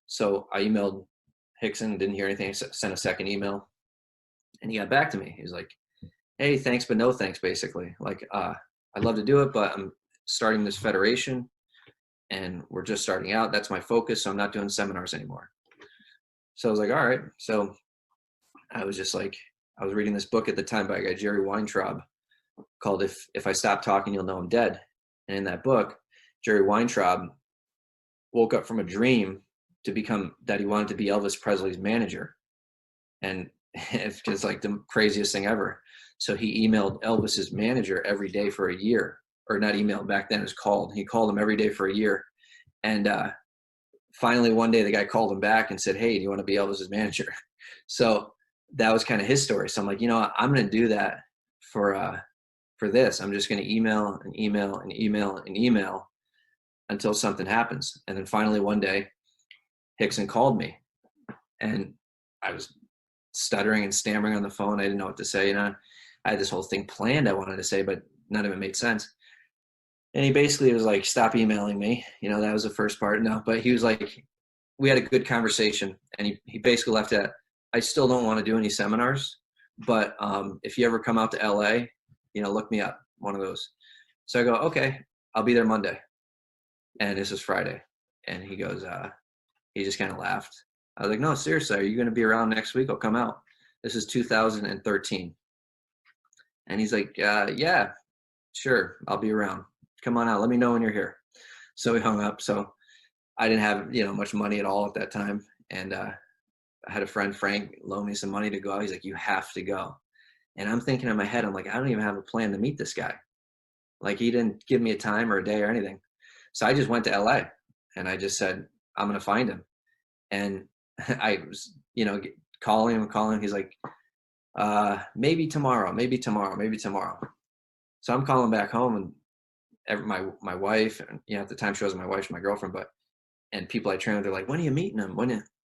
So I emailed Rickson, didn't hear anything, sent a second email, and he got back to me. He was like, hey, thanks, but no thanks, basically. Like, I'd love to do it, but I'm starting this federation and we're just starting out. That's my focus. So I'm not doing seminars anymore. So I was like, all right. So I was just like, I was reading this book at the time by a guy, Jerry Weintraub, called If I Stop Talking, You'll Know I'm Dead. And in that book, Jerry Weintraub woke up from a dream to become that he wanted to be Elvis Presley's manager. And it's just like the craziest thing ever. So he emailed Elvis's manager every day for a year, or not emailed, back then it was called. He called him every day for a year. And finally one day the guy called him back and said, hey, do you want to be Elvis's manager? So that was kind of his story. So I'm like, you know what? I'm going to do that for this. I'm just going to email and email and email and email until something happens. And then finally one day Rickson called me and I was stuttering and stammering on the phone. I didn't know what to say. I had this whole thing planned I wanted to say, but none of it made sense. And he basically was like, stop emailing me. That was the first part. No, but he was like, we had a good conversation. And he basically left it at, I still don't want to do any seminars, but if you ever come out to LA, look me up, one of those. So I go, okay, I'll be there Monday. And this is Friday. And he goes, he just kind of laughed. I was like, no, seriously, are you going to be around next week? I'll come out. This is 2013. And he's like, yeah, sure, I'll be around. Come on out. Let me know when you're here. So we hung up. So I didn't have, much money at all at that time. And I had a friend, Frank, loan me some money to go out. He's like, you have to go. And I'm thinking in my head, I'm like, I don't even have a plan to meet this guy. Like, he didn't give me a time or a day or anything. So I just went to LA and I just said, I'm going to find him. And I was, calling him. He's like, maybe tomorrow. So I'm calling back home, and my wife, and at the time she wasn't my wife, she was my girlfriend, and people I trained with, they're like, when are you meeting him?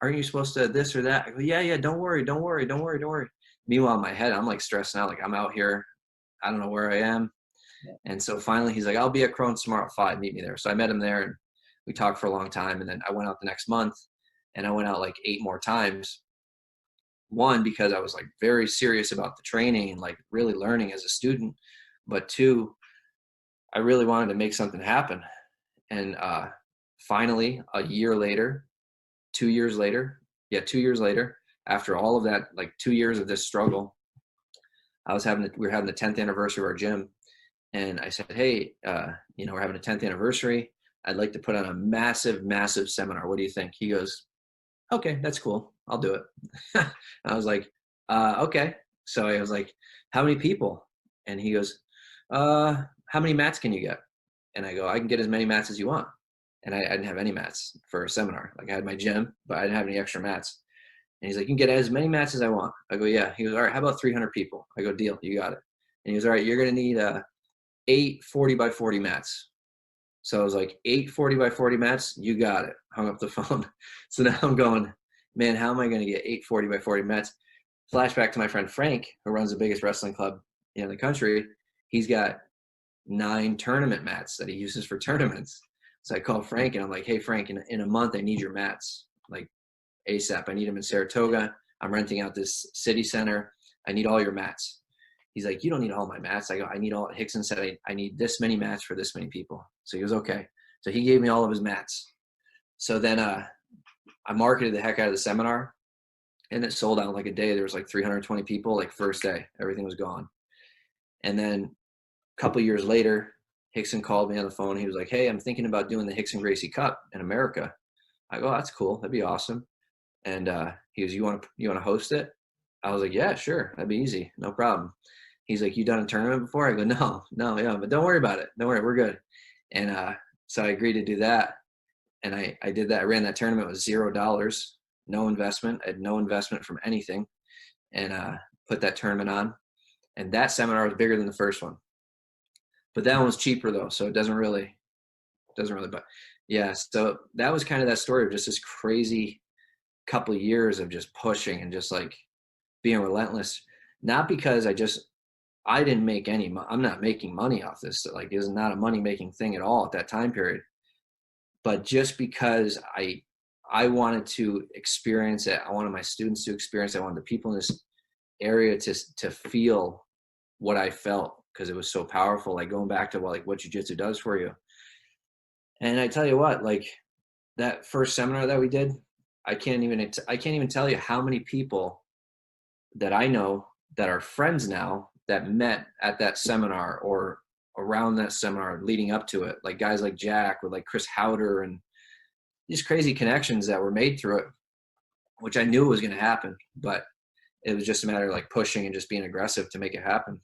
Aren't you supposed to this or that? I go, yeah, don't worry. Meanwhile, in my head, I'm like stressing out, like I'm out here, I don't know where I am. And so finally he's like, I'll be at Crohn's tomorrow at 5, meet me there. So I met him there and we talked for a long time. And then I went out the next month, and I went out like 8 more times. One, because I was like very serious about the training and like really learning as a student. But 2, I really wanted to make something happen. And finally, 2 years later, after all of that, like 2 years of this struggle, we were having the 10th anniversary of our gym. And I said, hey, we're having a 10th anniversary. I'd like to put on a massive, massive seminar. What do you think? He goes, okay, that's cool. I'll do it. I was like, okay. So I was like, how many people? And he goes, how many mats can you get? And I go, I can get as many mats as you want. And I didn't have any mats for a seminar. Like, I had my gym, but I didn't have any extra mats. And he's like, you can get as many mats as I want. I go, yeah. He goes, all right, how about 300 people? I go, deal, you got it. And he goes, all right, you're going to need 8 40 by 40 mats. So I was like, 8 40 by 40 mats, you got it. Hung up the phone. So now I'm going, man, how am I going to get 8 40 by 40 mats? Flashback to my friend Frank, who runs the biggest wrestling club in the country. He's got 9 tournament mats that he uses for tournaments. So I called Frank and I'm like, hey, Frank, in a month, I need your mats, like ASAP. I need them in Saratoga. I'm renting out this city center. I need all your mats. He's like, you don't need all my mats. I go, I need all. Rickson said, I need this many mats for this many people. So he goes, okay. So he gave me all of his mats. So then I marketed the heck out of the seminar, and it sold out in like a day. There was like 320 people, like first day, everything was gone. And then a couple years later, Rickson called me on the phone. He was like, hey, I'm thinking about doing the Rickson Gracie Cup in America. I go, oh, that's cool. That'd be awesome. And he goes, you want to host it? I was like, yeah, sure. That'd be easy. No problem. He's like, you done a tournament before? I go, no, yeah, but don't worry about it. Don't worry, we're good. And so I agreed to do that. And I did that. I ran that tournament with $0, no investment. I had no investment from anything, and put that tournament on. And that seminar was bigger than the first one. But that one was cheaper though, so it doesn't really, but yeah, so that was kind of that story of just this crazy couple of years of just pushing and just like being relentless. Not because I didn't make I'm not making money off this. Like, it's not a money making thing at all at that time period. But just because I I wanted to experience it. I wanted my students to experience it. I wanted the people in this area to feel what I felt, because it was so powerful. Like going back to what jiu-jitsu does for you. And I tell you what, like that first seminar that we did, I can't even tell you how many people that I know that are friends now that met at that seminar or around that seminar leading up to it. Like guys like Jack or like Chris Howder, and these crazy connections that were made through it, which I knew was going to happen, but it was just a matter of like pushing and just being aggressive to make it happen.